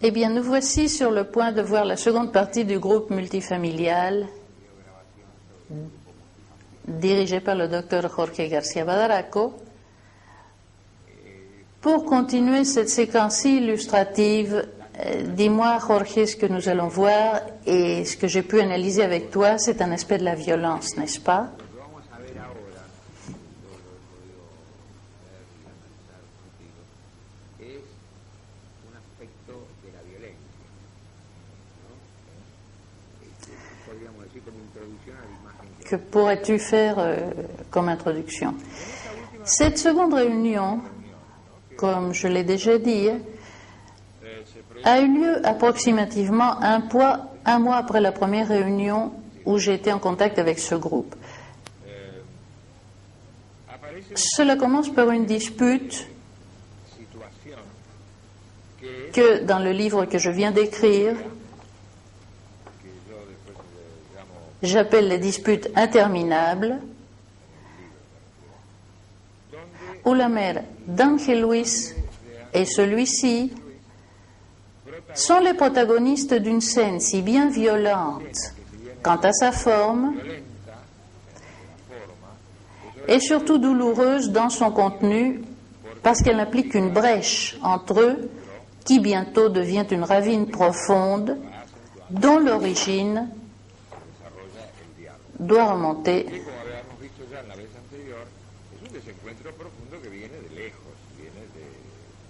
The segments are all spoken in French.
Eh bien, nous voici sur le point de voir la seconde partie du groupe multifamilial dirigé par le docteur Jorge García Badaraco. Pour continuer cette séquence illustrative, dis-moi, Jorge, ce que nous allons voir et ce que j'ai pu analyser avec toi, c'est un aspect de la violence, n'est-ce pas? Que pourrais-tu faire comme introduction? Cette seconde réunion, comme je l'ai déjà dit, a eu lieu approximativement un mois après la première réunion où j'ai été en contact avec ce groupe. Cela commence par une dispute que, dans le livre que je viens d'écrire, j'appelle les disputes interminables, où la mère d'Ángel Luis et celui-ci sont les protagonistes d'une scène si bien violente quant à sa forme et surtout douloureuse dans son contenu parce qu'elle n'applique une brèche entre eux qui bientôt devient une ravine profonde dont l'origine doit remonter.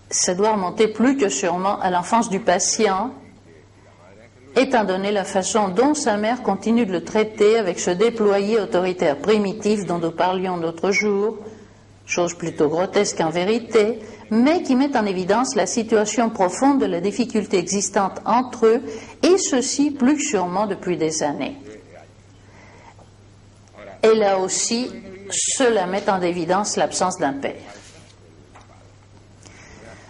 Ça doit remonter plus que sûrement à l'enfance du patient, étant donné la façon dont sa mère continue de le traiter avec ce déployé autoritaire primitif dont nous parlions l'autre jour, chose plutôt grotesque en vérité, mais qui met en évidence la situation profonde de la difficulté existante entre eux, et ceci plus sûrement depuis des années. Et là aussi, cela met en évidence l'absence d'un père.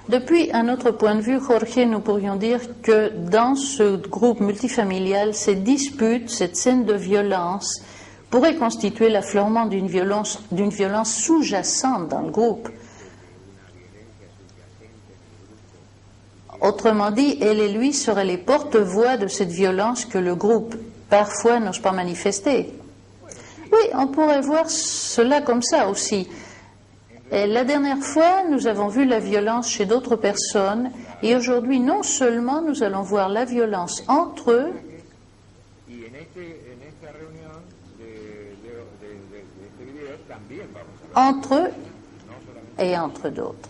Depuis un autre point de vue, Jorge, nous pourrions dire que dans ce groupe multifamilial, ces disputes, cette scène de violence, pourrait constituer l'affleurement d'une violence sous-jacente dans le groupe. Autrement dit, elle et lui seraient les porte-voix de cette violence que le groupe, parfois, n'ose pas manifester. Oui, on pourrait voir cela comme ça aussi. Et la dernière fois, nous avons vu la violence chez d'autres personnes, et aujourd'hui, non seulement nous allons voir la violence entre eux, et entre d'autres.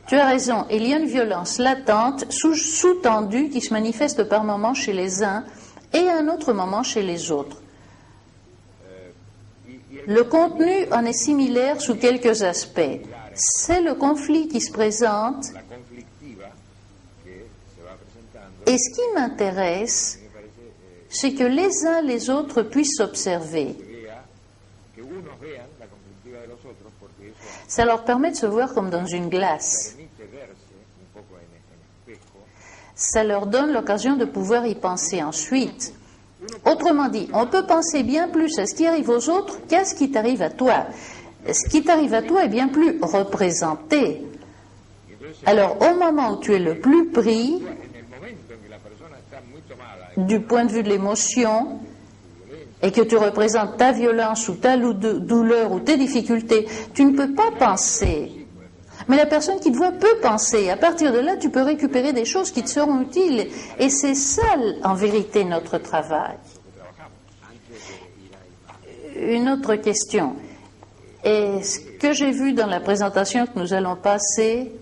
Tu as raison, il y a une violence latente, sous-tendue, qui se manifeste par moments chez les uns et à un autre moment chez les autres. Le contenu en est similaire sous quelques aspects. C'est le conflit qui se présente. Et ce qui m'intéresse, c'est que les uns les autres puissent observer. Ça leur permet de se voir comme dans une glace. Ça leur donne l'occasion de pouvoir y penser ensuite. Autrement dit, on peut penser bien plus à ce qui arrive aux autres qu'à ce qui t'arrive à toi. Ce qui t'arrive à toi est bien plus représenté. Alors, au moment où tu es le plus pris, du point de vue de l'émotion, et que tu représentes ta violence ou ta douleur ou tes difficultés, tu ne peux pas penser Mais la personne qui te voit peut penser. À partir de là, tu peux récupérer des choses qui te seront utiles. Et c'est ça, en vérité, notre travail. Une autre question. Et ce que j'ai vu dans la présentation que nous allons passer,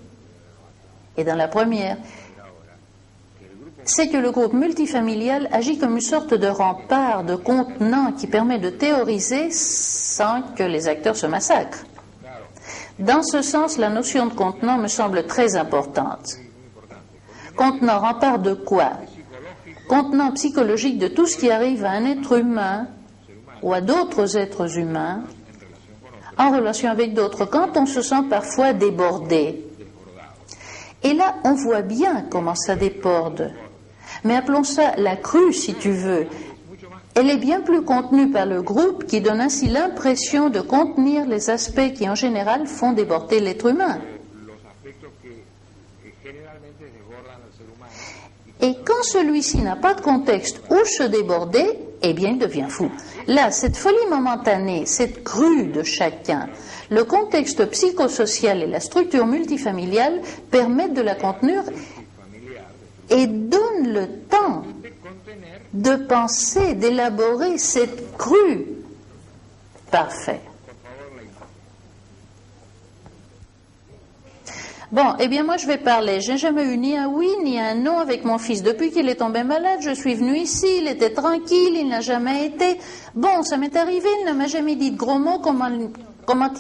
et dans la première, c'est que le groupe multifamilial agit comme une sorte de rempart, de contenant qui permet de théoriser sans que les acteurs se massacrent. Dans ce sens, la notion de contenant me semble très importante. Contenant, rempart de quoi? Contenant psychologique de tout ce qui arrive à un être humain ou à d'autres êtres humains en relation avec d'autres, quand on se sent parfois débordé. Et là, on voit bien comment ça déborde. Mais appelons ça la crue, si tu veux. Elle est bien plus contenue par le groupe qui donne ainsi l'impression de contenir les aspects qui, en général, font déborder l'être humain. Et quand celui-ci n'a pas de contexte où se déborder, eh bien, il devient fou. Là, cette folie momentanée, cette crue de chacun, le contexte psychosocial et la structure multifamiliale permettent de la contenir et donnent le temps de penser, d'élaborer cette crue. Parfait. Bon, eh bien moi je vais parler. J'ai jamais eu ni un oui ni un non avec mon fils. Depuis qu'il est tombé malade, je suis venue ici, il était tranquille, il n'a jamais été... Bon, ça m'est arrivé, il ne m'a jamais dit de gros mots comment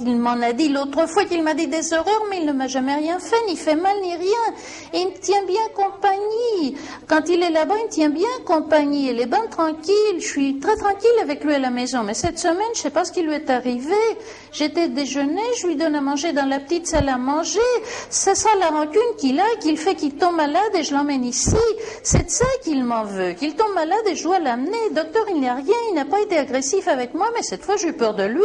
il m'en a dit l'autre fois qu'il m'a dit des horreurs, mais il ne m'a jamais rien fait, ni fait mal, ni rien. Et il me tient bien compagnie. Quand il est là-bas, il me tient bien compagnie. Il est bien tranquille. Je suis très tranquille avec lui à la maison. Mais cette semaine, je ne sais pas ce qui lui est arrivé. J'étais déjeuner, je lui donne à manger dans la petite salle à manger. C'est ça la rancune qu'il a, qu'il fait qu'il tombe malade et je l'emmène ici. C'est de ça qu'il m'en veut, qu'il tombe malade et je dois l'amener. Docteur, il n'y a rien, il n'a pas été agressif avec moi, mais cette fois, j'ai eu peur de lui.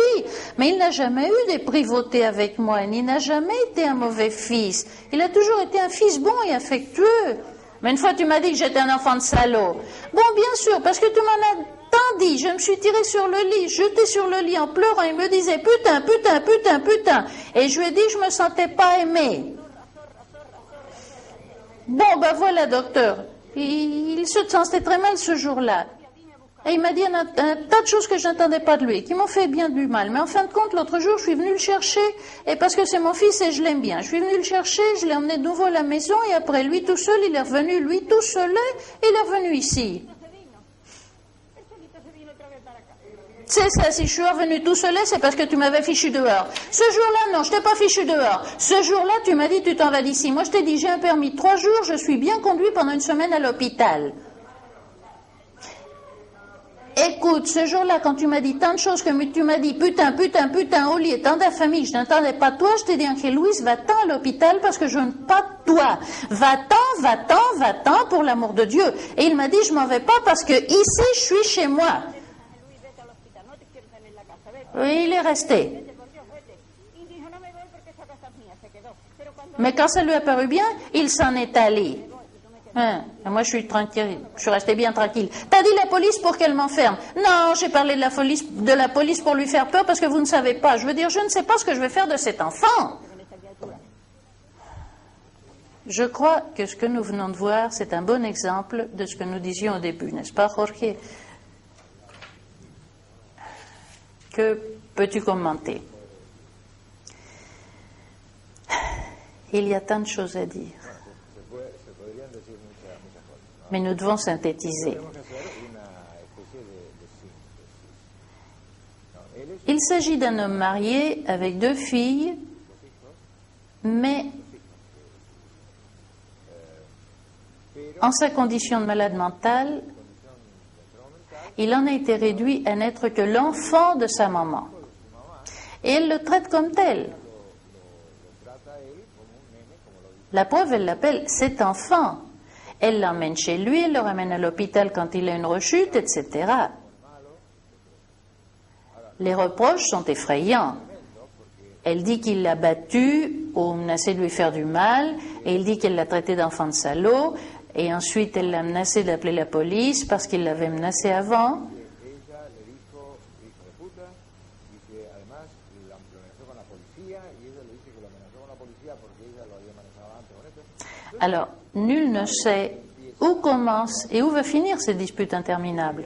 Mais il n'a jamais eu des privautés avec moi. Il n'a jamais été un mauvais fils. Il a toujours été un fils bon et affectueux. Mais une fois, tu m'as dit que j'étais un enfant de salaud. Bon, bien sûr, parce que tu m'en as tant dit. Je me suis tirée sur le lit, jetée sur le lit en pleurant. Il me disait putain, putain, putain, putain. Et je lui ai dit que je me sentais pas aimée. Bon, ben voilà, docteur. Il se sentait très mal ce jour-là. Et il m'a dit un tas de choses que je n'entendais pas de lui, qui m'ont fait bien du mal. Mais en fin de compte, l'autre jour, je suis venue le chercher, et parce que c'est mon fils et je l'aime bien. Je suis venue le chercher, je l'ai emmené de nouveau à la maison, et après, lui tout seul, il est revenu, lui tout seul, et il est revenu ici. C'est ça, si je suis revenu tout seul, c'est parce que tu m'avais fichu dehors. Ce jour-là, non, je t'ai pas fichu dehors. Ce jour-là, tu m'as dit, tu t'en vas d'ici. Moi, je t'ai dit, j'ai un permis de 3 jours, je suis bien conduit pendant une semaine à l'hôpital. Écoute, ce jour-là, quand tu m'as dit tant de choses, que tu m'as dit putain, putain, putain, au lit, et tant de la famille, je n'entendais pas de toi, je t'ai dit, Angel Louise, va-t'en à l'hôpital parce que je ne veux pas de toi. Va-t'en, va-t'en, va-t'en, pour l'amour de Dieu. Et il m'a dit, je m'en vais pas parce que ici, je suis chez moi. Oui, il est resté. Mais quand ça lui a paru bien, il s'en est allé. Et moi, je suis tranquille, je suis restée bien tranquille. T'as dit la police pour qu'elle m'enferme? Non, j'ai parlé de la police pour lui faire peur parce que vous ne savez pas. Je veux dire, je ne sais pas ce que je vais faire de cet enfant. Je crois que ce que nous venons de voir, c'est un bon exemple de ce que nous disions au début, n'est-ce pas, Jorge? Que peux-tu commenter? Il y a tant de choses à dire. Mais nous devons synthétiser. Il s'agit d'un homme marié avec 2 filles, mais en sa condition de malade mental, il en a été réduit à n'être que l'enfant de sa maman. Et elle le traite comme tel. La preuve, elle l'appelle cet enfant. Elle l'emmène chez lui, elle le ramène à l'hôpital quand il a une rechute, etc. Les reproches sont effrayants. Elle dit qu'il l'a battu ou menacé de lui faire du mal, et il dit qu'elle l'a traité d'enfant de salaud, et ensuite elle l'a menacé d'appeler la police parce qu'il l'avait menacé avant. Alors, nul ne sait où commence et où va finir ces disputes interminables.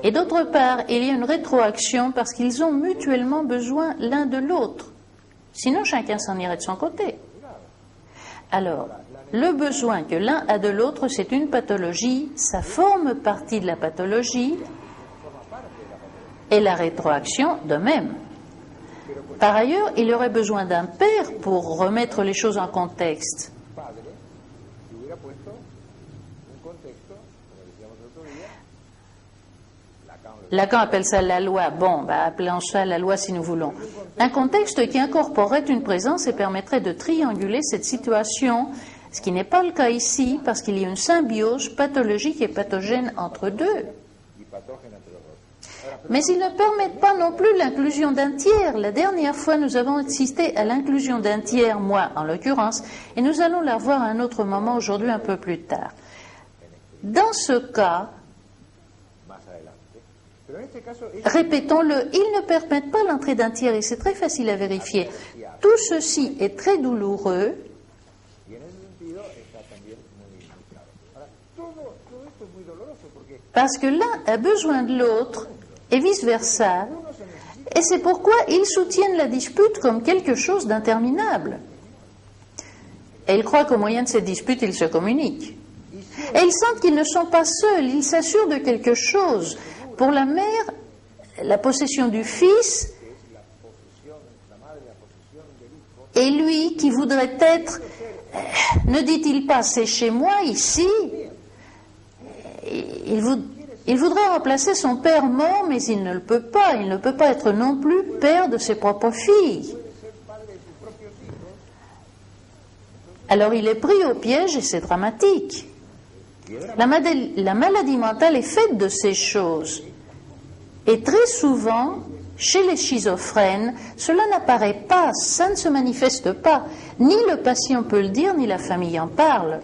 Et d'autre part, il y a une rétroaction parce qu'ils ont mutuellement besoin l'un de l'autre. Sinon, chacun s'en irait de son côté. Alors, le besoin que l'un a de l'autre, c'est une pathologie, ça forme partie de la pathologie, et la rétroaction de même. Par ailleurs, il y aurait besoin d'un père pour remettre les choses en contexte. Lacan appelle ça la loi. Bon, appelons ça la loi si nous voulons. Un contexte qui incorporerait une présence et permettrait de trianguler cette situation, ce qui n'est pas le cas ici, parce qu'il y a une symbiose pathologique et pathogène entre deux. Mais ils ne permettent pas non plus l'inclusion d'un tiers. La dernière fois, nous avons assisté à l'inclusion d'un tiers, moi en l'occurrence, et nous allons la revoir à un autre moment aujourd'hui un peu plus tard. Dans ce cas, répétons-le, ils ne permettent pas l'entrée d'un tiers et c'est très facile à vérifier. Tout ceci est très douloureux. Parce que l'un a besoin de l'autre et vice-versa. Et c'est pourquoi ils soutiennent la dispute comme quelque chose d'interminable. Et ils croient qu'au moyen de ces disputes, ils se communiquent. Et ils sentent qu'ils ne sont pas seuls, ils s'assurent de quelque chose. Pour la mère, la possession du fils, et lui qui voudrait être, ne dit-il pas, c'est chez moi ici, il voudrait remplacer son père mort, mais il ne le peut pas. Il ne peut pas être non plus père de ses propres filles. Alors il est pris au piège et c'est dramatique. La maladie mentale est faite de ces choses. Et très souvent, chez les schizophrènes, cela n'apparaît pas, ça ne se manifeste pas. Ni le patient peut le dire, ni la famille en parle.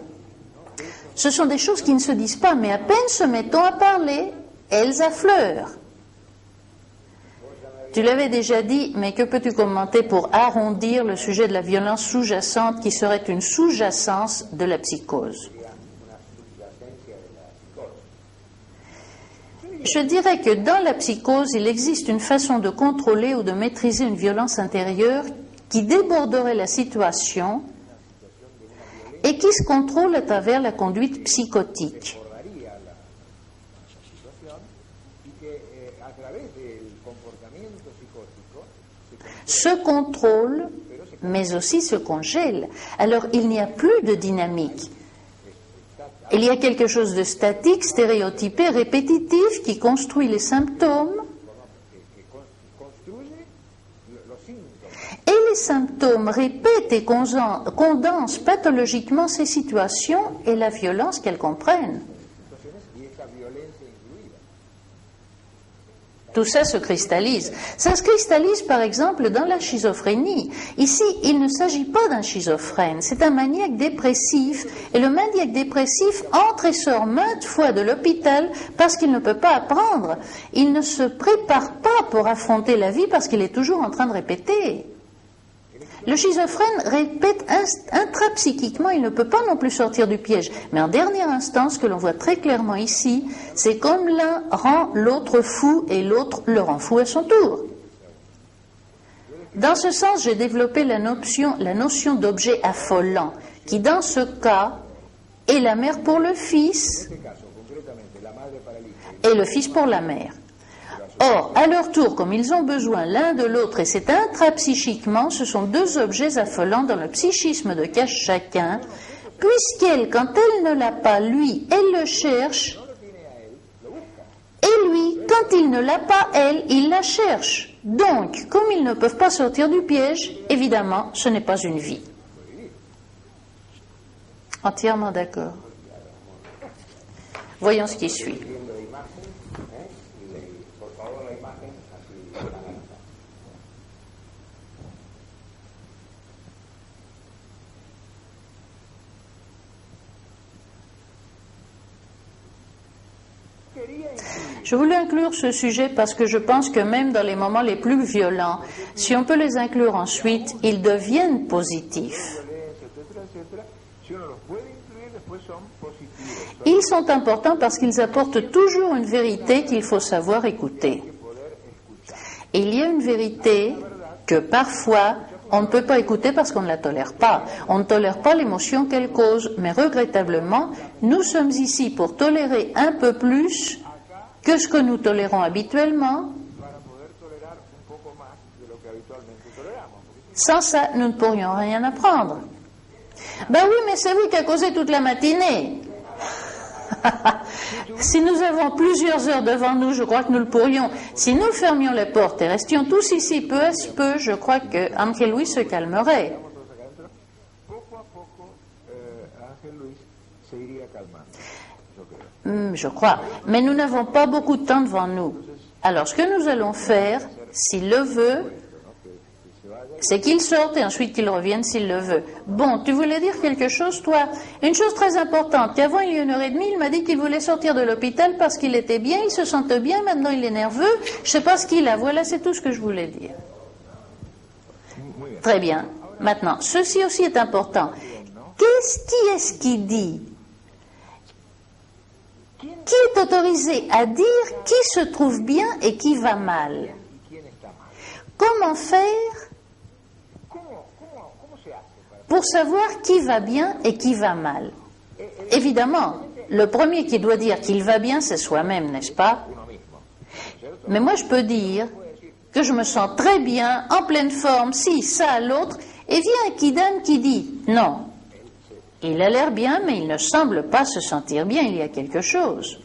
Ce sont des choses qui ne se disent pas, mais à peine se met-on à parler, elles affleurent. Tu l'avais déjà dit, mais que peux-tu commenter pour arrondir le sujet de la violence sous-jacente qui serait une sous-jacence de la psychose? Je dirais que dans la psychose, il existe une façon de contrôler ou de maîtriser une violence intérieure qui déborderait la situation et qui se contrôle à travers la conduite psychotique. Se contrôle, mais aussi se congèle. Alors il n'y a plus de dynamique. Il y a quelque chose de statique, stéréotypé, répétitif, qui construit les symptômes. Et les symptômes répètent et condensent pathologiquement ces situations et la violence qu'elles comprennent. Tout ça se cristallise. Ça se cristallise par exemple dans la schizophrénie. Ici, il ne s'agit pas d'un schizophrène, c'est un maniaque dépressif. Et le maniaque dépressif entre et sort maintes fois de l'hôpital parce qu'il ne peut pas apprendre. Il ne se prépare pas pour affronter la vie parce qu'il est toujours en train de répéter. Le schizophrène répète intrapsychiquement, il ne peut pas non plus sortir du piège. Mais en dernière instance, ce que l'on voit très clairement ici, c'est comme l'un rend l'autre fou et l'autre le rend fou à son tour. Dans ce sens, j'ai développé la notion d'objet affolant, qui dans ce cas est la mère pour le fils et le fils pour la mère. Or, à leur tour, comme ils ont besoin l'un de l'autre, et c'est intrapsychiquement, ce sont deux objets affolants dans le psychisme de chacun, puisqu'elle, quand elle ne l'a pas, lui, elle le cherche, et lui, quand il ne l'a pas, elle, il la cherche. Donc, comme ils ne peuvent pas sortir du piège, évidemment, ce n'est pas une vie. Entièrement d'accord. Voyons ce qui suit. Je voulais inclure ce sujet parce que je pense que même dans les moments les plus violents, si on peut les inclure ensuite, ils deviennent positifs. Ils sont importants parce qu'ils apportent toujours une vérité qu'il faut savoir écouter. Et il y a une vérité que parfois on ne peut pas écouter parce qu'on ne la tolère pas. On ne tolère pas l'émotion qu'elle cause, mais regrettablement, nous sommes ici pour tolérer un peu plus que ce que nous tolérons habituellement. Sans ça, nous ne pourrions rien apprendre. Ben oui, mais c'est vous qui a causé toute la matinée. Si nous avons plusieurs heures devant nous, je crois que nous le pourrions. Si nous fermions les portes et restions tous ici peu à peu, je crois que Ángel Luis se calmerait. Je crois. Mais nous n'avons pas beaucoup de temps devant nous. Alors, ce que nous allons faire, s'il le veut, c'est qu'il sorte et ensuite qu'il revienne s'il le veut. Bon, tu voulais dire quelque chose, toi? Une chose très importante, qu'avant il y a 1h30, il m'a dit qu'il voulait sortir de l'hôpital parce qu'il était bien, il se sentait bien, maintenant il est nerveux, je ne sais pas ce qu'il a. Voilà, c'est tout ce que je voulais dire. Très bien. Maintenant, ceci aussi est important. Qui est-ce qui dit? Qui est autorisé à dire qui se trouve bien et qui va mal? Comment faire pour savoir qui va bien et qui va mal? Évidemment, le premier qui doit dire qu'il va bien, c'est soi-même, n'est-ce pas? Mais moi, je peux dire que je me sens très bien, en pleine forme, si, ça, l'autre, et vient un kidam qui dit non. Il a l'air bien, mais il ne semble pas se sentir bien, il y a quelque chose.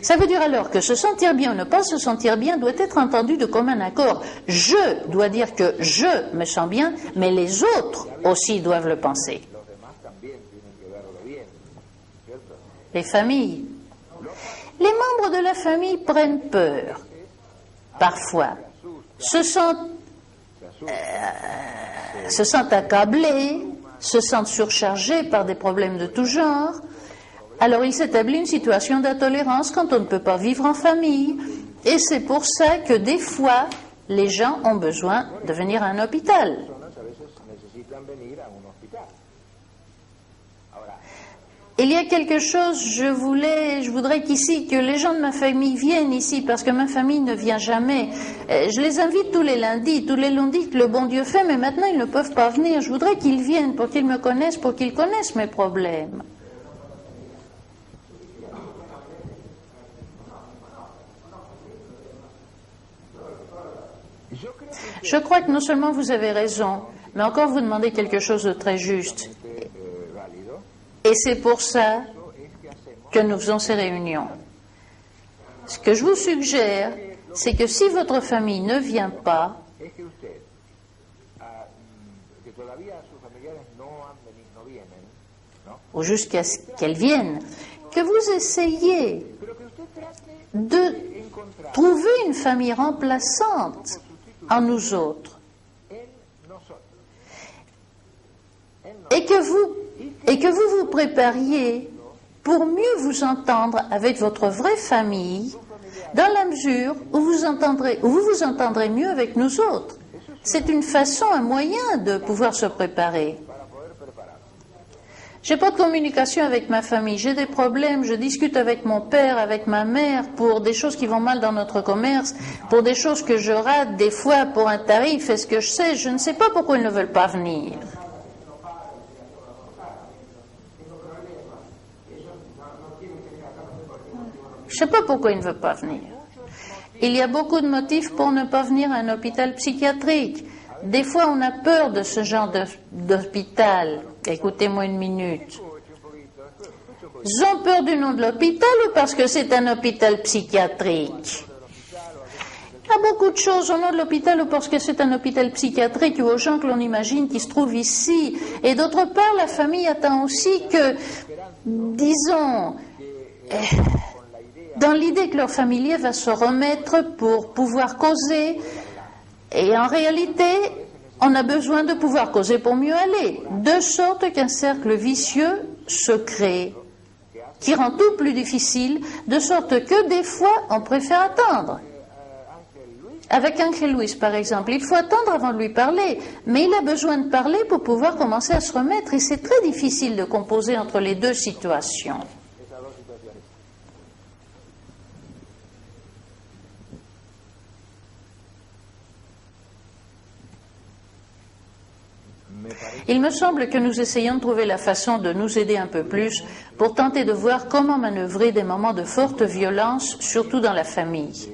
Ça veut dire alors que se sentir bien ou ne pas se sentir bien doit être entendu de commun accord. Je dois dire que je me sens bien, mais les autres aussi doivent le penser. Les familles. Les membres de la famille prennent peur, parfois, se sentent accablés, se sentent surchargés par des problèmes de tout genre. Alors il s'établit une situation d'intolérance quand on ne peut pas vivre en famille. Et c'est pour ça que des fois, les gens ont besoin de venir à un hôpital. Il y a quelque chose, je voudrais qu'ici, que les gens de ma famille viennent ici, parce que ma famille ne vient jamais. Je les invite tous les lundis que le bon Dieu fait, mais maintenant ils ne peuvent pas venir. Je voudrais qu'ils viennent pour qu'ils me connaissent, pour qu'ils connaissent mes problèmes. Je crois que non seulement vous avez raison, mais encore vous demandez quelque chose de très juste. Et c'est pour ça que nous faisons ces réunions. Ce que je vous suggère, c'est que si votre famille ne vient pas, ou jusqu'à ce qu'elle vienne, que vous essayiez de trouver une famille remplaçante en nous autres. Et que vous vous prépariez pour mieux vous entendre avec votre vraie famille, dans la mesure où vous vous entendrez mieux avec nous autres. C'est une façon, un moyen de pouvoir se préparer. J'ai pas de communication avec ma famille, j'ai des problèmes, je discute avec mon père, avec ma mère, pour des choses qui vont mal dans notre commerce, pour des choses que je rate, des fois pour un tarif, est-ce que je ne sais pas pourquoi ils ne veulent pas venir. Je ne sais pas pourquoi il ne veut pas venir. Il y a beaucoup de motifs pour ne pas venir à un hôpital psychiatrique. Des fois, on a peur de ce genre d'hôpital. Écoutez-moi une minute. Ils ont peur du nom de l'hôpital ou parce que c'est un hôpital psychiatrique? Il y a beaucoup de choses au nom de l'hôpital ou parce que c'est un hôpital psychiatrique ou aux gens que l'on imagine qui se trouvent ici. Et d'autre part, la famille attend aussi que, disons, dans l'idée que leur familier va se remettre pour pouvoir causer. Et en réalité, on a besoin de pouvoir causer pour mieux aller, de sorte qu'un cercle vicieux se crée. qui rend tout plus difficile, de sorte que des fois, on préfère attendre. Avec Ángel Luis, par exemple, il faut attendre avant de lui parler, mais il a besoin de parler pour pouvoir commencer à se remettre, et c'est très difficile de composer entre les deux situations. Il me semble que nous essayons de trouver la façon de nous aider un peu plus pour tenter de voir comment manœuvrer des moments de forte violence, surtout dans la famille.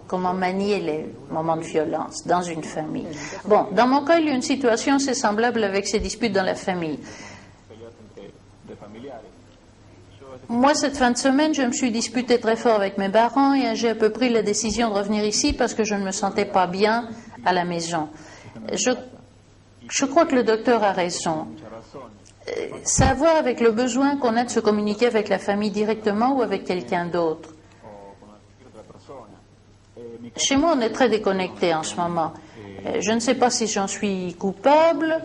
Comment manier les moments de violence dans une famille. Bon, dans mon cas, il y a une situation assez semblable avec ces disputes dans la famille. Moi, cette fin de semaine, je me suis disputée très fort avec mes parents et j'ai un peu pris la décision de revenir ici parce que je ne me sentais pas bien à la maison. Je crois que le docteur a raison. Ça a à voir avec le besoin qu'on a de se communiquer avec la famille directement ou avec quelqu'un d'autre. Chez moi, on est très déconnecté en ce moment. Je ne sais pas si j'en suis coupable.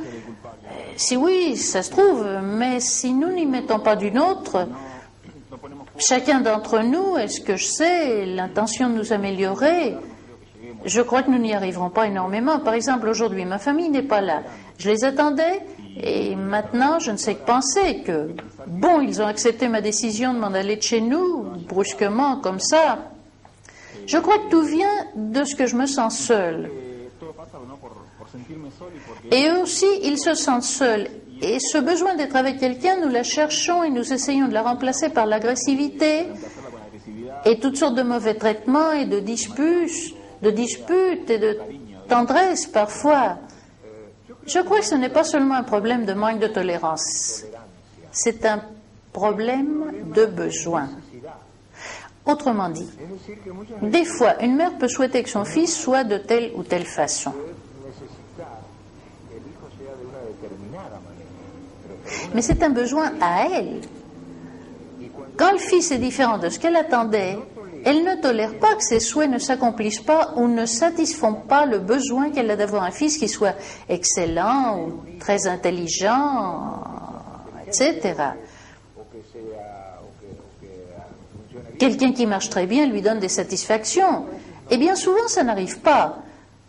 Si oui, ça se trouve, mais si nous n'y mettons pas du nôtre, chacun d'entre nous, est-ce que je sais, l'intention de nous améliorer, je crois que nous n'y arriverons pas énormément. Par exemple, aujourd'hui, ma famille n'est pas là. Je les attendais et maintenant, je ne sais que penser que, bon, ils ont accepté ma décision de m'en aller de chez nous, brusquement, comme ça. Je crois que tout vient de ce que je me sens seule. Et eux aussi, ils se sentent seuls. Et ce besoin d'être avec quelqu'un, nous la cherchons et nous essayons de la remplacer par l'agressivité et toutes sortes de mauvais traitements et de disputes et de tendresse parfois. Je crois que ce n'est pas seulement un problème de manque de tolérance. C'est un problème de besoin. Autrement dit, des fois, une mère peut souhaiter que son fils soit de telle ou telle façon. Mais c'est un besoin à elle. Quand le fils est différent de ce qu'elle attendait, elle ne tolère pas que ses souhaits ne s'accomplissent pas ou ne satisfont pas le besoin qu'elle a d'avoir un fils qui soit excellent ou très intelligent, etc. Quelqu'un qui marche très bien lui donne des satisfactions. Et bien souvent, ça n'arrive pas.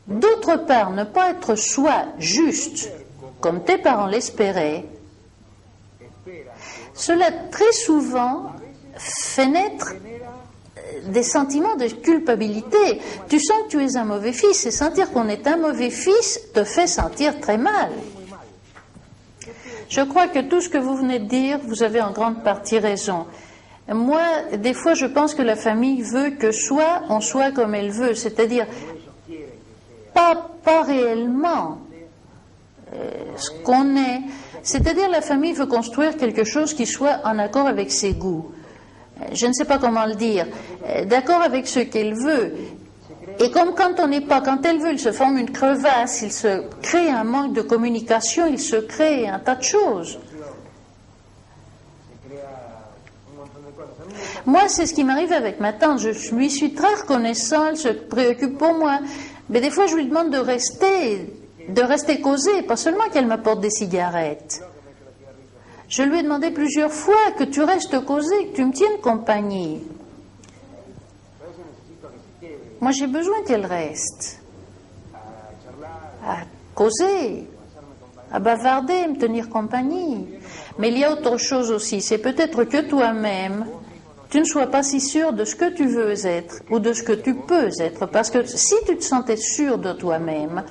D'autre part, ne pas être soi juste, comme tes parents l'espéraient, cela très souvent fait naître des sentiments de culpabilité. Tu sens que tu es un mauvais fils, et sentir qu'on est un mauvais fils te fait sentir très mal. Je crois que tout ce que vous venez de dire, vous avez en grande partie raison. Moi, des fois, je pense que la famille veut que soit on soit comme elle veut, c'est-à-dire pas réellement ce qu'on est. C'est-à-dire la famille veut construire quelque chose qui soit en accord avec ses goûts. Je ne sais pas comment le dire. D'accord avec ce qu'elle veut. Et comme quand elle veut, il se forme une crevasse, il se crée un manque de communication, il se crée un tas de choses. Moi, c'est ce qui m'arrive avec ma tante. Je lui suis très reconnaissant, elle se préoccupe pour moi. Mais des fois, je lui demande de rester causer, pas seulement qu'elle m'apporte des cigarettes. Je lui ai demandé plusieurs fois que tu restes causer, que tu me tiennes compagnie. Moi, j'ai besoin qu'elle reste à causer, à bavarder, me tenir compagnie. Mais il y a autre chose aussi, c'est peut-être que toi-même, tu ne sois pas si sûr de ce que tu veux être ou de ce que tu peux être. Parce que si tu te sentais sûr de toi-même,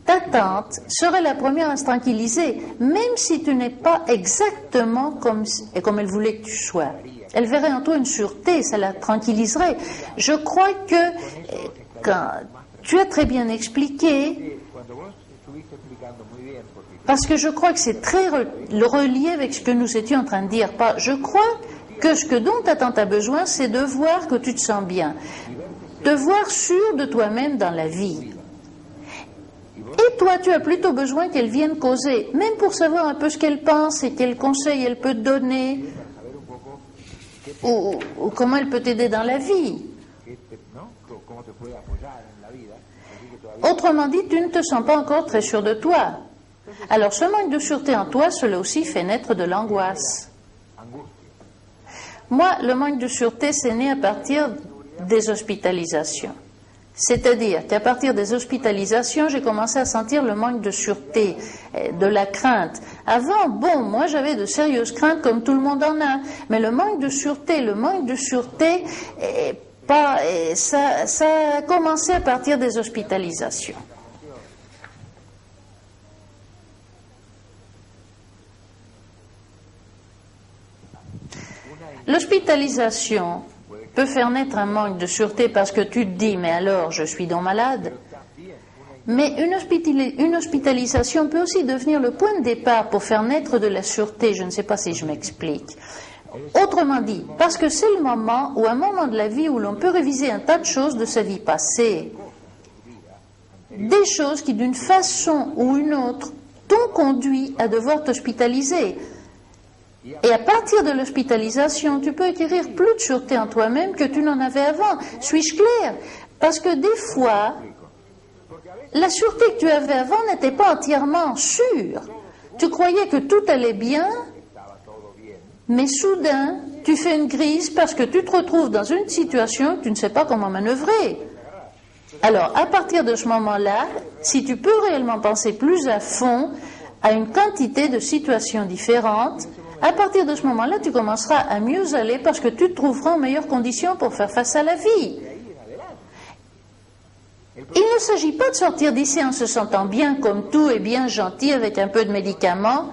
ta tante serait la première à se tranquilliser, même si tu n'es pas exactement comme elle voulait que tu sois. Elle verrait en toi une sûreté, ça la tranquilliserait. Je crois que quand tu as très bien expliqué, parce que je crois que c'est très relié avec ce que nous étions en train de dire. Je crois que ce dont ta tante a besoin, c'est de voir que tu te sens bien, de voir sûr de toi-même dans la vie. Et toi, tu as plutôt besoin qu'elle vienne causer, même pour savoir un peu ce qu'elle pense et quels conseils elle peut te donner. ou comment elle peut t'aider dans la vie. Autrement dit, tu ne te sens pas encore très sûr de toi. Alors ce manque de sûreté en toi, cela aussi fait naître de l'angoisse. Moi, le manque de sûreté, c'est né à partir des hospitalisations. C'est-à-dire qu'à partir des hospitalisations, j'ai commencé à sentir le manque de sûreté, de la crainte. Avant, bon, moi j'avais de sérieuses craintes comme tout le monde en a, mais le manque de sûreté, ça a commencé à partir des hospitalisations. L'hospitalisation peut faire naître un manque de sûreté parce que tu te dis, mais alors, je suis donc malade. Mais une hospitalisation peut aussi devenir le point de départ pour faire naître de la sûreté. Je ne sais pas si je m'explique. Autrement dit, parce que c'est le moment ou un moment de la vie où l'on peut réviser un tas de choses de sa vie passée. Des choses qui, d'une façon ou une autre, t'ont conduit à devoir t'hospitaliser. Et à partir de l'hospitalisation, tu peux acquérir plus de sûreté en toi-même que tu n'en avais avant. Suis-je clair? Parce que des fois, la sûreté que tu avais avant n'était pas entièrement sûre. Tu croyais que tout allait bien, mais soudain, tu fais une crise parce que tu te retrouves dans une situation que tu ne sais pas comment manœuvrer. Alors, à partir de ce moment-là, si tu peux réellement penser plus à fond à une quantité de situations différentes, à partir de ce moment-là, tu commenceras à mieux aller parce que tu te trouveras en meilleures conditions pour faire face à la vie. Il ne s'agit pas de sortir d'ici en se sentant bien comme tout est bien gentil avec un peu de médicaments,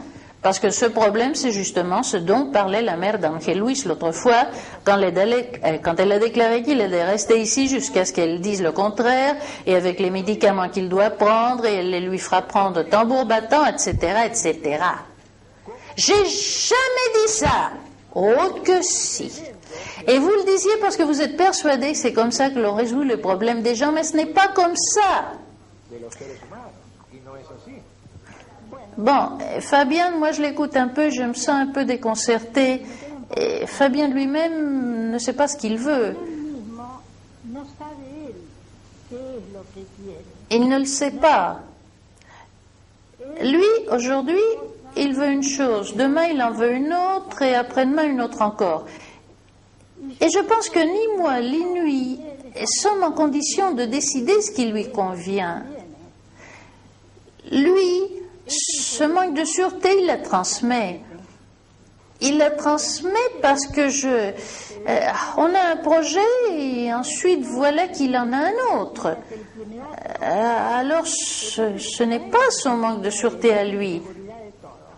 parce que ce problème, c'est justement ce dont parlait la mère d'Angel Luis l'autre fois, quand elle a déclaré qu'il allait rester ici jusqu'à ce qu'elle dise le contraire, et avec les médicaments qu'il doit prendre, et elle les lui fera prendre tambour battant, etc., etc. J'ai jamais dit ça. Oh que si. Et vous le disiez parce que vous êtes persuadé que c'est comme ça que l'on résout les problèmes des gens, mais ce n'est pas comme ça. Bon, Fabien, moi je l'écoute un peu, je me sens un peu déconcerté. Et Fabien lui-même ne sait pas ce qu'il veut. Il ne le sait pas. Lui, aujourd'hui, il veut une chose, demain il en veut une autre, et après-demain une autre encore. Et je pense que ni moi, ni lui, sommes en condition de décider ce qui lui convient. Lui, ce manque de sûreté, il la transmet. Il la transmet parce que on a un projet et ensuite voilà qu'il en a un autre. Alors ce n'est pas son manque de sûreté à lui.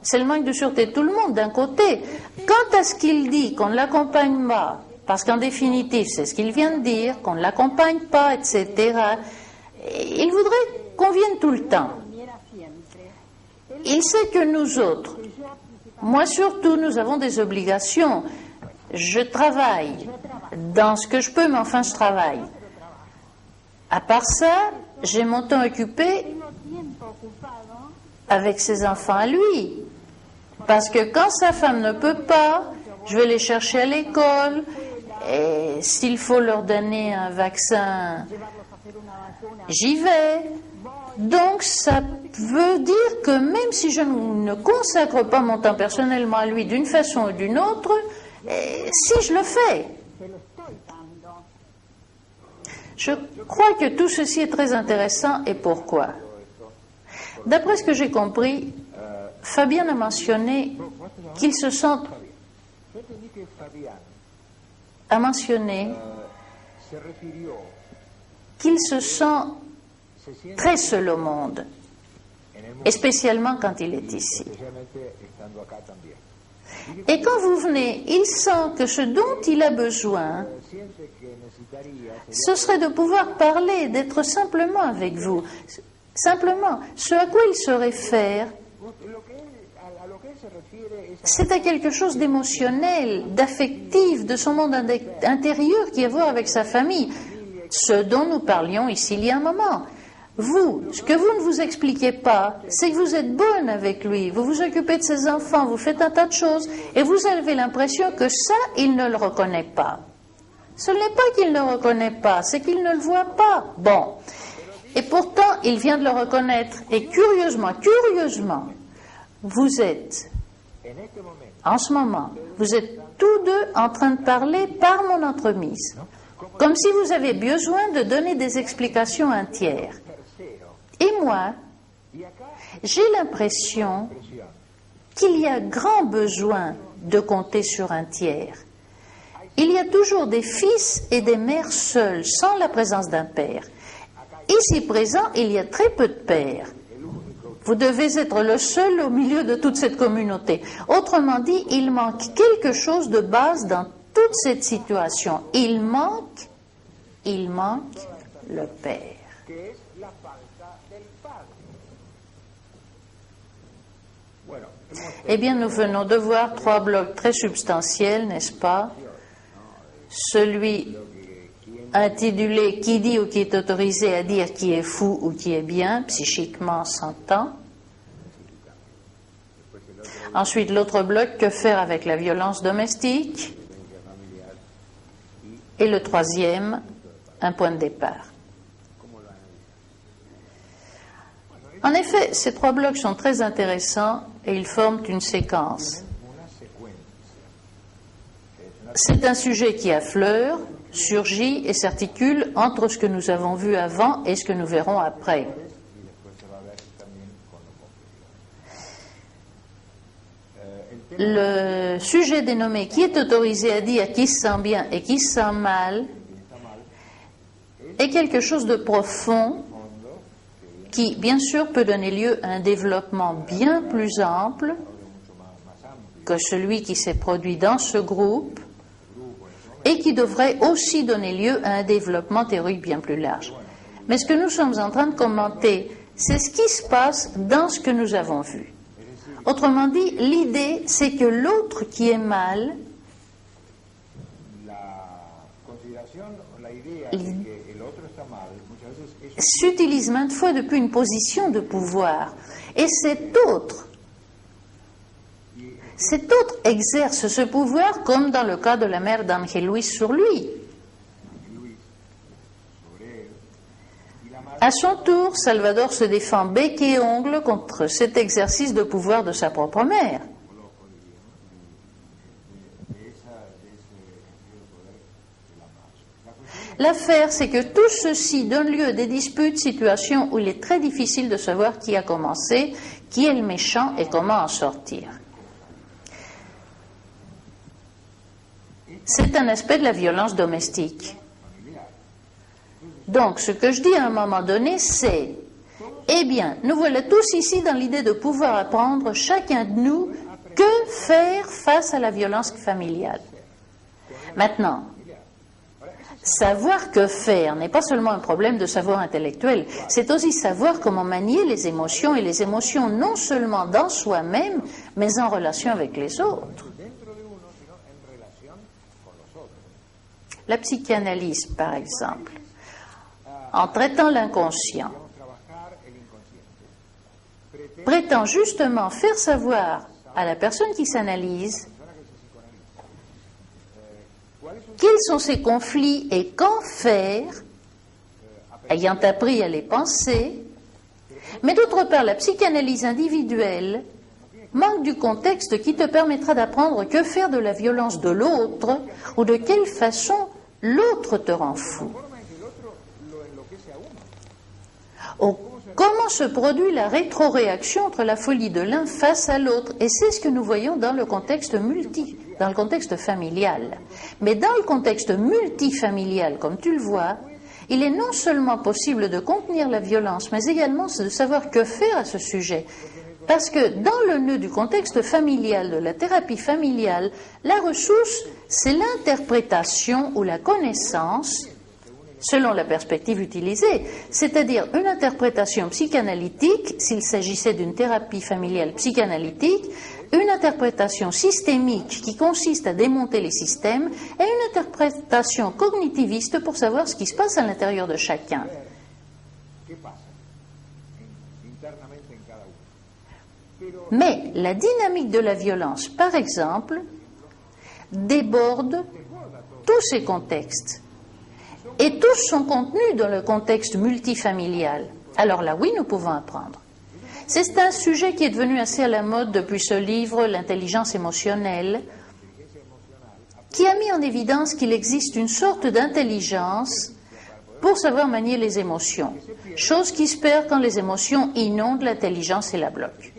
C'est le manque de sûreté de tout le monde d'un côté. Quant à ce qu'il dit, qu'on ne l'accompagne pas, parce qu'en définitive, c'est ce qu'il vient de dire, qu'on ne l'accompagne pas, etc., il voudrait qu'on vienne tout le temps. Il sait que nous autres, moi surtout, nous avons des obligations. Je travaille dans ce que je peux, mais enfin je travaille. À part ça, j'ai mon temps occupé avec ses enfants à lui. Parce que quand sa femme ne peut pas, je vais les chercher à l'école, et s'il faut leur donner un vaccin, j'y vais. Donc ça veut dire que même si je ne consacre pas mon temps personnellement à lui d'une façon ou d'une autre, si je le fais. Je crois que tout ceci est très intéressant, et pourquoi? D'après ce que j'ai compris, Fabien a mentionné qu'il se sent très seul au monde, et spécialement quand il est ici. Et quand vous venez, il sent que ce dont il a besoin, ce serait de pouvoir parler, d'être simplement avec vous. Simplement, ce à quoi il se réfère, c'est à quelque chose d'émotionnel, d'affectif, de son monde intérieur qui a à voir avec sa famille. Ce dont nous parlions ici il y a un moment. Vous, ce que vous ne vous expliquez pas, c'est que vous êtes bonne avec lui, vous vous occupez de ses enfants, vous faites un tas de choses, et vous avez l'impression que ça, il ne le reconnaît pas. Ce n'est pas qu'il ne le reconnaît pas, c'est qu'il ne le voit pas. Bon. Et pourtant, il vient de le reconnaître. Et curieusement, vous êtes, en ce moment, vous êtes tous deux en train de parler par mon entremise, comme si vous avez besoin de donner des explications à un tiers. Et moi, j'ai l'impression qu'il y a grand besoin de compter sur un tiers. Il y a toujours des fils et des mères seuls, sans la présence d'un père. Ici présent, il y a très peu de pères. Vous devez être le seul au milieu de toute cette communauté. Autrement dit, il manque quelque chose de base dans toute cette situation. Il manque le père. Eh bien, nous venons de voir 3 blocs très substantiels, n'est-ce pas? Celui intitulé « Qui dit ou qui est autorisé à dire qui est fou ou qui est bien », psychiquement s'entend. Ensuite, l'autre bloc « Que faire avec la violence domestique ?» et le troisième, un point de départ. En effet, ces 3 blocs sont très intéressants et ils forment une séquence. C'est un sujet qui affleure, surgit et s'articule entre ce que nous avons vu avant et ce que nous verrons après. Le sujet dénommé « Qui est autorisé à dire qui se sent bien et qui se sent mal » est quelque chose de profond qui, bien sûr, peut donner lieu à un développement bien plus ample que celui qui s'est produit dans ce groupe et qui devrait aussi donner lieu à un développement théorique bien plus large. Mais ce que nous sommes en train de commenter, c'est ce qui se passe dans ce que nous avons vu. Autrement dit, l'idée, c'est que l'autre qui est mal s'utilise maintes fois depuis une position de pouvoir. Et cet autre exerce ce pouvoir comme dans le cas de la mère d'Angel Luis sur lui. À son tour, Salvador se défend bec et ongle contre cet exercice de pouvoir de sa propre mère. L'affaire, c'est que tout ceci donne lieu à des disputes, situations où il est très difficile de savoir qui a commencé, qui est le méchant et comment en sortir. C'est un aspect de la violence domestique. Donc, ce que je dis à un moment donné, c'est, eh bien, nous voilà tous ici dans l'idée de pouvoir apprendre, chacun de nous, que faire face à la violence familiale. Maintenant, savoir que faire n'est pas seulement un problème de savoir intellectuel, c'est aussi savoir comment manier les émotions, et les émotions non seulement dans soi-même, mais en relation avec les autres. La psychanalyse, par exemple, en traitant l'inconscient, prétend justement faire savoir à la personne qui s'analyse quels sont ses conflits et qu'en faire, ayant appris à les penser. Mais d'autre part, la psychanalyse individuelle manque du contexte qui te permettra d'apprendre que faire de la violence de l'autre ou de quelle façon l'autre te rend fou. Comment se produit la rétroréaction entre la folie de l'un face à l'autre? Et c'est ce que nous voyons dans le contexte dans le contexte familial. Mais dans le contexte multifamilial, comme tu le vois, il est non seulement possible de contenir la violence, mais également de savoir que faire à ce sujet. Parce que dans le nœud du contexte familial, de la thérapie familiale, la ressource, c'est l'interprétation ou la connaissance selon la perspective utilisée, c'est-à-dire une interprétation psychanalytique, s'il s'agissait d'une thérapie familiale psychanalytique, une interprétation systémique qui consiste à démonter les systèmes, et une interprétation cognitiviste pour savoir ce qui se passe à l'intérieur de chacun. Mais la dynamique de la violence, par exemple, déborde tous ces contextes. Et tous sont contenus dans le contexte multifamilial. Alors là, oui, nous pouvons apprendre. C'est un sujet qui est devenu assez à la mode depuis ce livre, L'intelligence émotionnelle, qui a mis en évidence qu'il existe une sorte d'intelligence pour savoir manier les émotions, chose qui se perd quand les émotions inondent l'intelligence et la bloquent.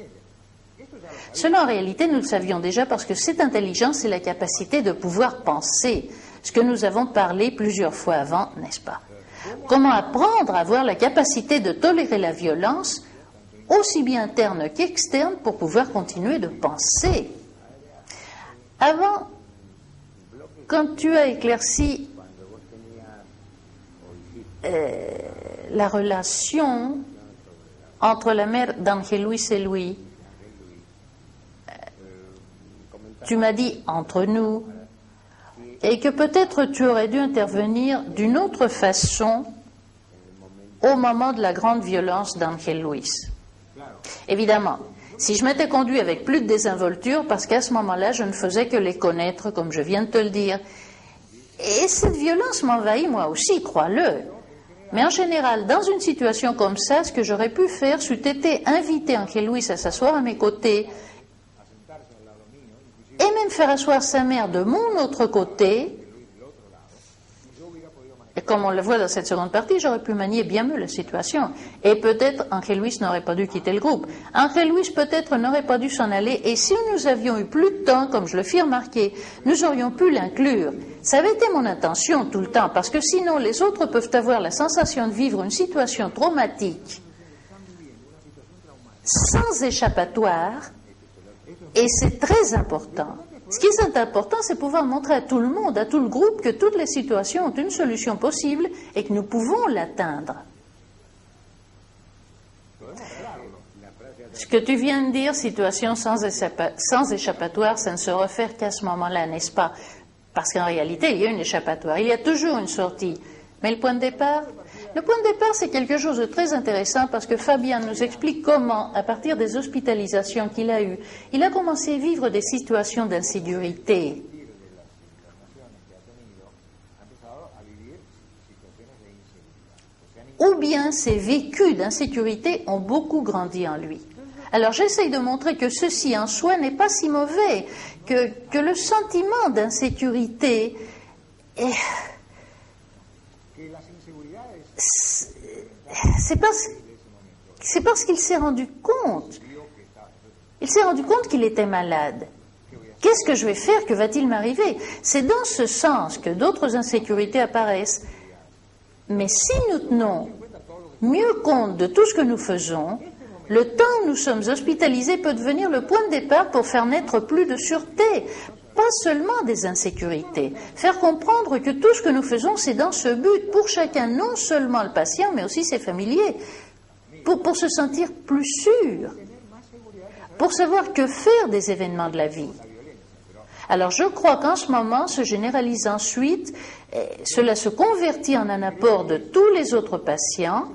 Cela, en réalité, nous le savions déjà parce que cette intelligence, c'est la capacité de pouvoir penser, ce que nous avons parlé plusieurs fois avant, n'est-ce pas? Comment apprendre à avoir la capacité de tolérer la violence, aussi bien interne qu'externe, pour pouvoir continuer de penser. Avant, quand tu as éclairci la relation entre la mère d'Angel Luis et lui, tu m'as dit entre nous, et que peut-être tu aurais dû intervenir d'une autre façon au moment de la grande violence d'Angel Luis. Évidemment, si je m'étais conduit avec plus de désinvolture, parce qu'à ce moment-là, je ne faisais que les connaître, comme je viens de te le dire. Et cette violence m'envahit moi aussi, crois-le. Mais en général, dans une situation comme ça, ce que j'aurais pu faire, c'eût été inviter Angel Luis à s'asseoir à mes côtés, et même faire asseoir sa mère de mon autre côté. Et comme on le voit dans cette seconde partie, j'aurais pu manier bien mieux la situation. Et peut-être Angel Luis n'aurait pas dû quitter le groupe. Angel Luis peut-être n'aurait pas dû s'en aller. Et si nous avions eu plus de temps, comme je le fis remarquer, nous aurions pu l'inclure. Ça avait été mon intention tout le temps, parce que sinon les autres peuvent avoir la sensation de vivre une situation traumatique sans échappatoire. Et c'est très important. Ce qui est important, c'est pouvoir montrer à tout le monde, à tout le groupe, que toutes les situations ont une solution possible et que nous pouvons l'atteindre. Ce que tu viens de dire, situation sans échappatoire, ça ne se réfère qu'à ce moment-là, n'est-ce pas? Parce qu'en réalité, il y a une échappatoire, il y a toujours une sortie. Mais le point de départ? Le point de départ, c'est quelque chose de très intéressant parce que Fabien nous explique comment, à partir des hospitalisations qu'il a eues, il a commencé à vivre des situations d'insécurité. Ou bien ces vécus d'insécurité ont beaucoup grandi en lui. Alors j'essaye de montrer que ceci en soi n'est pas si mauvais, que le sentiment d'insécurité est... C'est parce qu'il s'est rendu compte. Il s'est rendu compte qu'il était malade. Qu'est-ce que je vais faire? Que va-t-il m'arriver? C'est dans ce sens que d'autres insécurités apparaissent. Mais si nous tenons mieux compte de tout ce que nous faisons, le temps où nous sommes hospitalisés peut devenir le point de départ pour faire naître plus de sûreté. Pas seulement des insécurités. Faire comprendre que tout ce que nous faisons, c'est dans ce but, pour chacun, non seulement le patient, mais aussi ses familiers, pour se sentir plus sûr, pour savoir que faire des événements de la vie. Alors je crois qu'en ce moment se généralise ensuite, cela se convertit en un apport de tous les autres patients,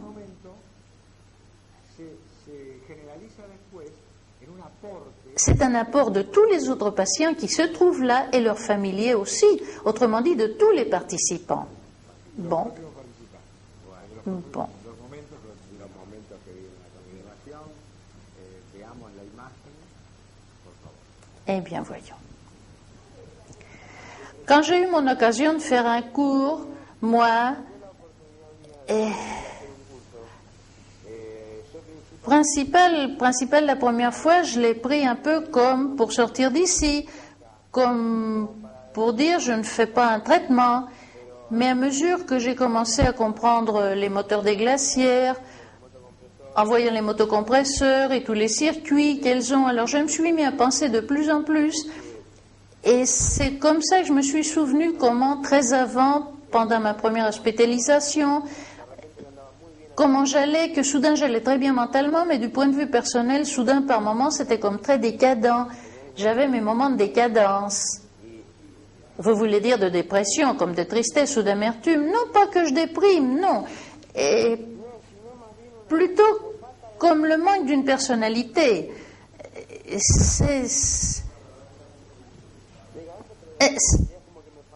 c'est un apport de tous les autres patients qui se trouvent là et leurs familiers aussi, autrement dit de tous les participants. Bon. Eh bien, voyons. Quand j'ai eu mon occasion de faire un cours, moi, principal la première fois, je l'ai pris un peu comme pour sortir d'ici, comme pour dire je ne fais pas un traitement, mais à mesure que j'ai commencé à comprendre les moteurs des glacières, en voyant les motocompresseurs et tous les circuits qu'elles ont, alors je me suis mis à penser de plus en plus, et c'est comme ça que je me suis souvenu comment très avant, pendant ma première hospitalisation, comment j'allais, que soudain j'allais très bien mentalement, mais du point de vue personnel, soudain par moments c'était comme très décadent. J'avais mes moments de décadence. Vous voulez dire de dépression, comme de tristesse ou d'amertume? Non, pas que je déprime, non. Et plutôt comme le manque d'une personnalité.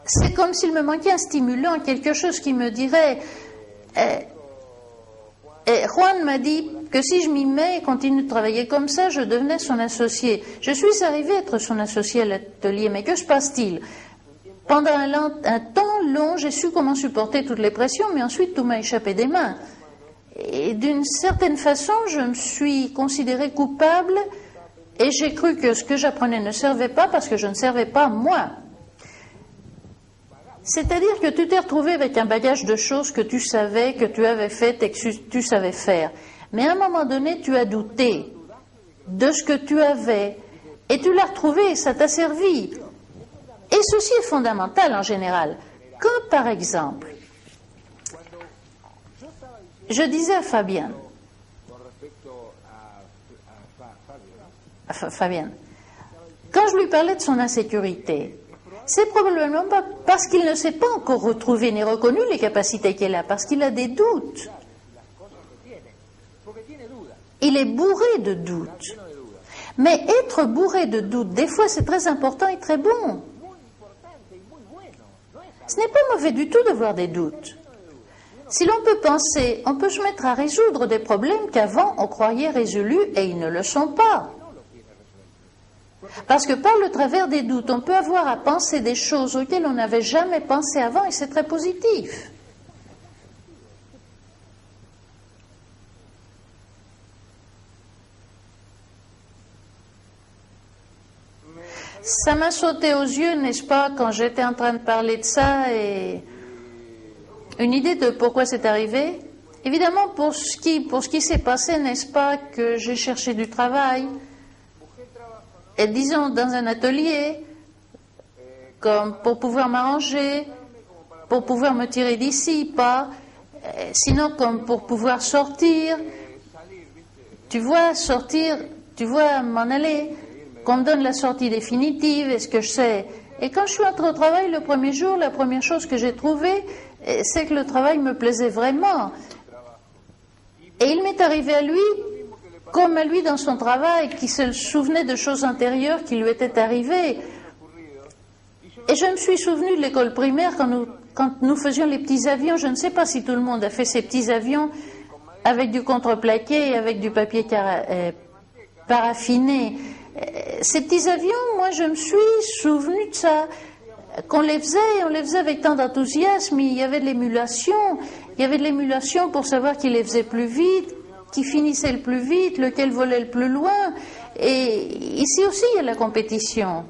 c'est comme s'il me manquait un stimulant, quelque chose qui me dirait Juan m'a dit que si je m'y mets et continue de travailler comme ça, je devenais son associé. Je suis arrivée à être son associé à l'atelier, mais que se passe-t-il? Pendant un temps long, j'ai su comment supporter toutes les pressions, mais ensuite tout m'a échappé des mains. Et d'une certaine façon, je me suis considérée coupable et j'ai cru que ce que j'apprenais ne servait pas parce que je ne servais pas moi. C'est-à-dire que tu t'es retrouvé avec un bagage de choses que tu savais, que tu avais fait et que tu savais faire. Mais à un moment donné, tu as douté de ce que tu avais et tu l'as retrouvé et ça t'a servi. Et ceci est fondamental en général. Quand, par exemple, je disais à Fabienne, quand je lui parlais de son insécurité, c'est probablement pas parce qu'il ne s'est pas encore retrouvé ni reconnu les capacités qu'il a, parce qu'il a des doutes. Il est bourré de doutes. Mais être bourré de doutes, des fois c'est très important et très bon. Ce n'est pas mauvais du tout d'avoir des doutes. Si l'on peut penser, on peut se mettre à résoudre des problèmes qu'avant on croyait résolus et ils ne le sont pas. Parce que par le travers des doutes, on peut avoir à penser des choses auxquelles on n'avait jamais pensé avant et c'est très positif. Ça m'a sauté aux yeux, n'est-ce pas, quand j'étais en train de parler de ça et une idée de pourquoi c'est arrivé. Évidemment, pour ce qui s'est passé, n'est-ce pas, que j'ai cherché du travail. Et disons, dans un atelier, comme pour pouvoir m'arranger, pour pouvoir me tirer d'ici, pas, sinon comme pour pouvoir sortir, tu vois, sortir, tu vois, m'en aller, qu'on me donne la sortie définitive, est-ce que je sais. Et quand je suis entrée au travail le premier jour, la première chose que j'ai trouvée, c'est que le travail me plaisait vraiment. Et il m'est arrivé à lui, comme à lui dans son travail, qui se souvenait de choses antérieures qui lui étaient arrivées. Et je me suis souvenu de l'école primaire quand nous faisions les petits avions. Je ne sais pas si tout le monde a fait ces petits avions avec du contreplaqué et avec du papier paraffiné. Ces petits avions, moi je me suis souvenu de ça. Qu'on les faisait, on les faisait avec tant d'enthousiasme, il y avait de l'émulation. Il y avait de l'émulation pour savoir qui les faisait plus vite, qui finissait le plus vite, lequel volait le plus loin. Et ici aussi, il y a la compétition.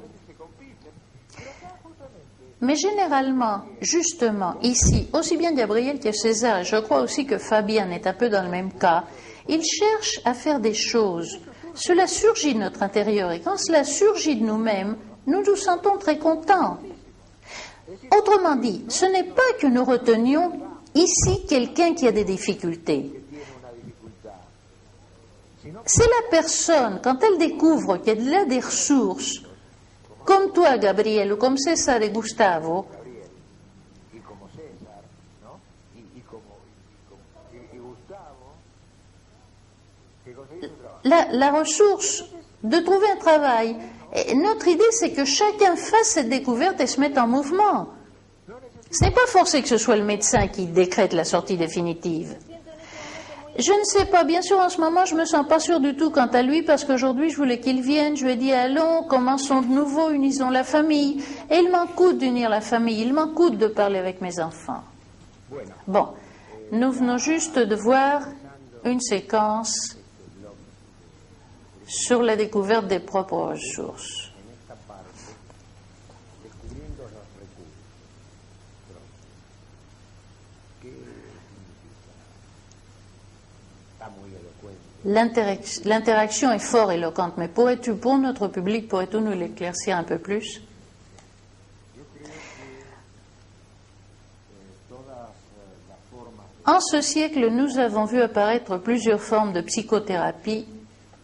Mais généralement, justement, ici, aussi bien Gabriel que César, et je crois aussi que Fabienne est un peu dans le même cas, ils cherchent à faire des choses. Cela surgit de notre intérieur, et quand cela surgit de nous-mêmes, nous nous sentons très contents. Autrement dit, ce n'est pas que nous retenions ici quelqu'un qui a des difficultés. C'est la personne, quand elle découvre qu'elle a des ressources, comme toi, Gabriel, ou comme César et Gustavo, la ressource de trouver un travail. Et notre idée, c'est que chacun fasse cette découverte et se mette en mouvement. Ce n'est pas forcé que ce soit le médecin qui décrète la sortie définitive. Je ne sais pas, bien sûr en ce moment je ne me sens pas sûre du tout quant à lui parce qu'aujourd'hui je voulais qu'il vienne, je lui ai dit allons, commençons de nouveau, unissons la famille. Et il m'en coûte d'unir la famille, il m'en coûte de parler avec mes enfants. Bon, nous venons juste de voir une séquence sur la découverte des propres ressources. L'interaction est fort éloquente, mais pour notre public, pourrais-tu nous l'éclaircir un peu plus? En ce siècle, nous avons vu apparaître plusieurs formes de psychothérapie,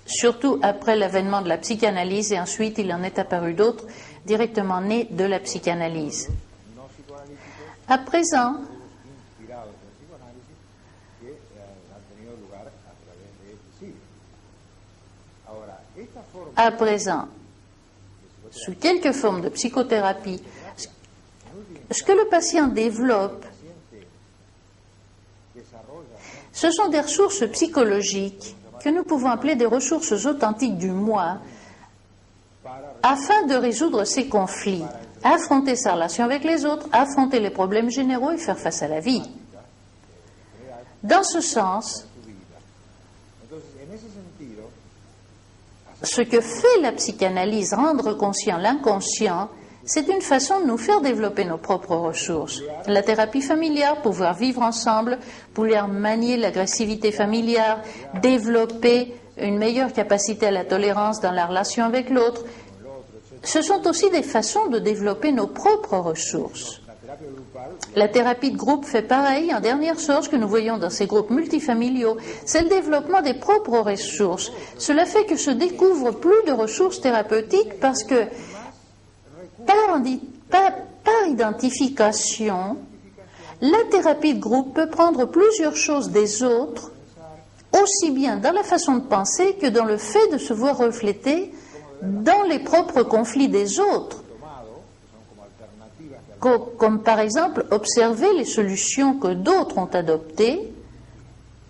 surtout après l'avènement de la psychanalyse, et ensuite il en est apparu d'autres directement nées de la psychanalyse. À présent, à présent, sous quelques formes de psychothérapie, ce que le patient développe, ce sont des ressources psychologiques que nous pouvons appeler des ressources authentiques du moi, afin de résoudre ces conflits, affronter sa relation avec les autres, affronter les problèmes généraux et faire face à la vie. Dans ce sens, ce que fait la psychanalyse, rendre conscient l'inconscient, c'est une façon de nous faire développer nos propres ressources. La thérapie familiale, pouvoir vivre ensemble, pouvoir manier l'agressivité familiale, développer une meilleure capacité à la tolérance dans la relation avec l'autre, ce sont aussi des façons de développer nos propres ressources. La thérapie de groupe fait pareil. En dernière sorte, ce que nous voyons dans ces groupes multifamiliaux, c'est le développement des propres ressources. Cela fait que se découvrent plus de ressources thérapeutiques parce que, par identification, la thérapie de groupe peut prendre plusieurs choses des autres, aussi bien dans la façon de penser que dans le fait de se voir refléter dans les propres conflits des autres. Comme par exemple observer les solutions que d'autres ont adoptées,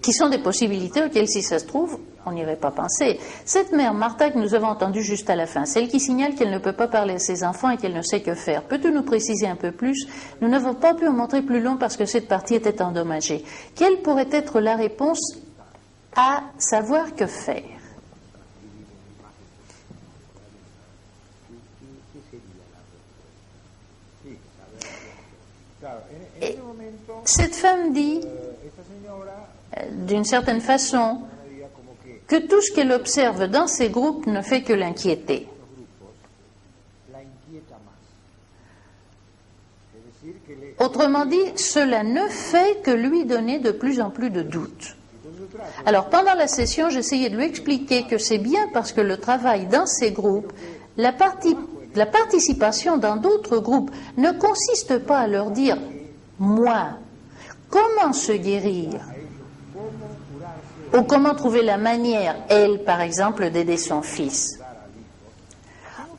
qui sont des possibilités auxquelles, si ça se trouve, on n'irait pas penser. Cette mère, Martha, que nous avons entendue juste à la fin, celle qui signale qu'elle ne peut pas parler à ses enfants et qu'elle ne sait que faire, peux-tu nous préciser un peu plus? Nous n'avons pas pu en montrer plus long parce que cette partie était endommagée. Quelle pourrait être la réponse à savoir que faire? Et cette femme dit, d'une certaine façon, que tout ce qu'elle observe dans ces groupes ne fait que l'inquiéter. Autrement dit, cela ne fait que lui donner de plus en plus de doutes. Alors, pendant la session, j'essayais de lui expliquer que c'est bien parce que le travail dans ces groupes, la participation dans d'autres groupes ne consiste pas à leur dire « moi ». Comment se guérir? Ou comment trouver la manière, elle, par exemple, d'aider son fils?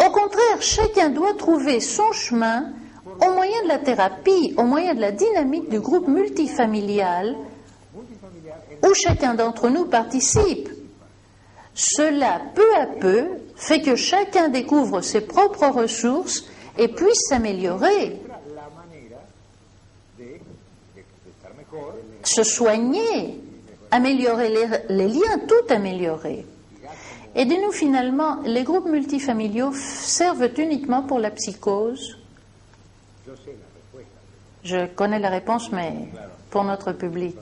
Au contraire, chacun doit trouver son chemin au moyen de la thérapie, au moyen de la dynamique du groupe multifamilial où chacun d'entre nous participe. Cela, peu à peu, fait que chacun découvre ses propres ressources et puisse s'améliorer, se soigner, améliorer les liens, tout améliorer. Aidez-nous finalement, les groupes multifamiliaux servent uniquement pour la psychose? Je connais la réponse, mais pour notre public.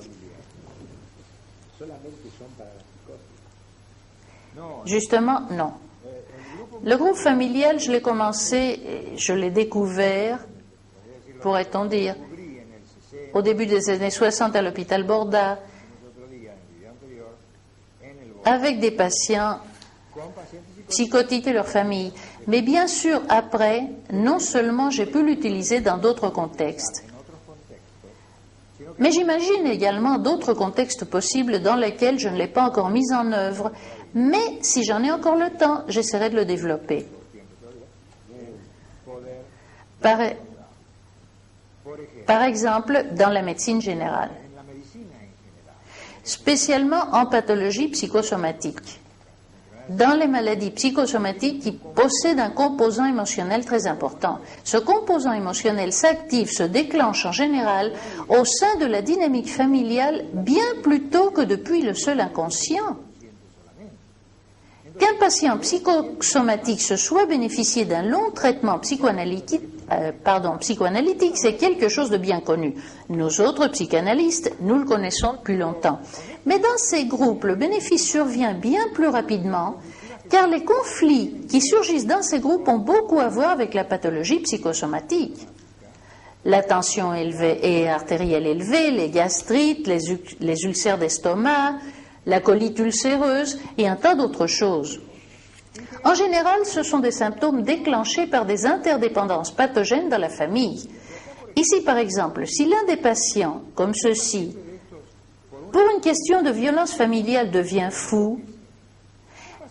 Justement, non. Le groupe familial, je l'ai commencé, je l'ai découvert, pourrait-on dire, au début des années 60 à l'hôpital Borda, avec des patients psychotiques et leurs familles. Mais bien sûr, après, non seulement j'ai pu l'utiliser dans d'autres contextes, mais j'imagine également d'autres contextes possibles dans lesquels je ne l'ai pas encore mis en œuvre, mais si j'en ai encore le temps, j'essaierai de le développer. Par exemple, dans la médecine générale, spécialement en pathologie psychosomatique, dans les maladies psychosomatiques qui possèdent un composant émotionnel très important. Ce composant émotionnel s'active, se déclenche en général au sein de la dynamique familiale bien plus tôt que depuis le seul inconscient. Qu'un patient psychosomatique se soit bénéficié d'un long traitement psychanalytique, c'est quelque chose de bien connu. Nous autres psychanalystes, nous le connaissons depuis longtemps. Mais dans ces groupes, le bénéfice survient bien plus rapidement, car les conflits qui surgissent dans ces groupes ont beaucoup à voir avec la pathologie psychosomatique. La tension artérielle élevée, les gastrites, les ulcères d'estomac, la colite ulcéreuse et un tas d'autres choses. En général, ce sont des symptômes déclenchés par des interdépendances pathogènes dans la famille. Ici, par exemple, si l'un des patients, comme ceci, pour une question de violence familiale devient fou,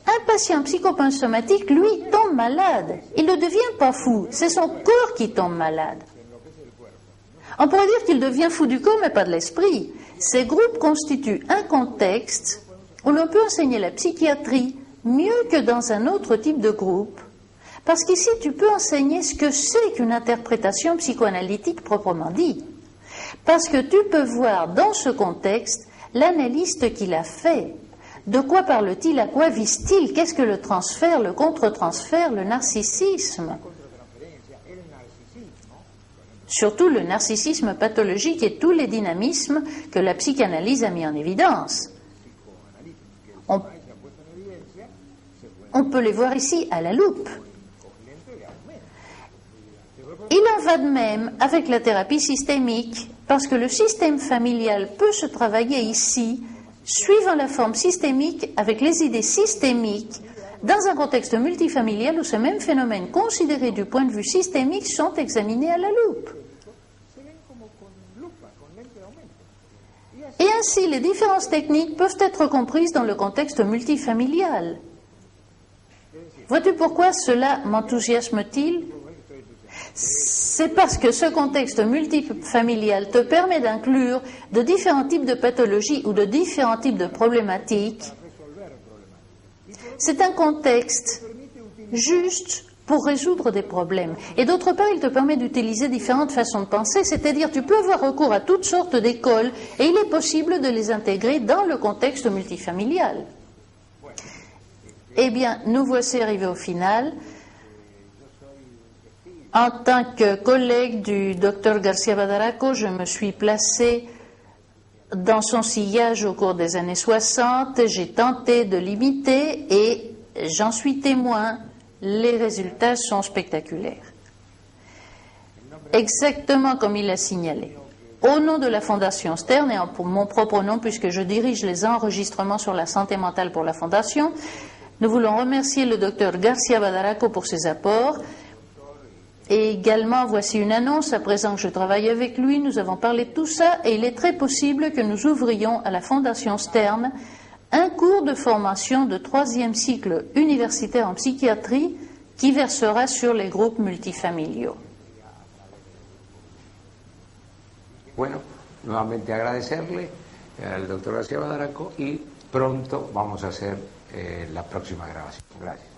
Un patient psychosomatique, lui, tombe malade. Il ne devient pas fou, c'est son corps qui tombe malade. On pourrait dire qu'il devient fou du corps, mais pas de l'esprit. Ces groupes constituent un contexte où l'on peut enseigner la psychiatrie mieux que dans un autre type de groupe, parce qu'ici, tu peux enseigner ce que c'est qu'une interprétation psychoanalytique proprement dit. Parce que tu peux voir dans ce contexte l'analyste qui l'a fait. De quoi parle-t-il? À quoi vise-t-il? Qu'est-ce que le transfert, le contre-transfert, le narcissisme? Surtout le narcissisme pathologique et tous les dynamismes que la psychanalyse a mis en évidence. On peut les voir ici à la loupe. Il en va de même avec la thérapie systémique, parce que le système familial peut se travailler ici, suivant la forme systémique, avec les idées systémiques, dans un contexte multifamilial où ces mêmes phénomènes considérés du point de vue systémique sont examinés à la loupe. Et ainsi, les différences techniques peuvent être comprises dans le contexte multifamilial. Vois-tu pourquoi cela m'enthousiasme-t-il? C'est parce que ce contexte multifamilial te permet d'inclure de différents types de pathologies ou de différents types de problématiques. C'est un contexte juste pour résoudre des problèmes. Et d'autre part, il te permet d'utiliser différentes façons de penser, c'est-à-dire tu peux avoir recours à toutes sortes d'écoles et il est possible de les intégrer dans le contexte multifamilial. Eh bien, nous voici arrivés au final. En tant que collègue du Dr García Badaraco, je me suis placé dans son sillage au cours des années 60. J'ai tenté de l'imiter et j'en suis témoin. Les résultats sont spectaculaires. Exactement comme il l'a signalé. Au nom de la Fondation Stern et en mon propre nom, puisque je dirige les enregistrements sur la santé mentale pour la Fondation, nous voulons remercier le Dr García Badaraco pour ses apports. Et également, voici une annonce, à présent que je travaille avec lui, nous avons parlé de tout ça et il est très possible que nous ouvrions à la Fondation Stern un cours de formation de 3e cycle universitaire en psychiatrie qui versera sur les groupes multifamiliaux. Bueno, nuevamente agradecerle al doctor García Badaraco y pronto vamos a hacer la próxima grabación. Gracias.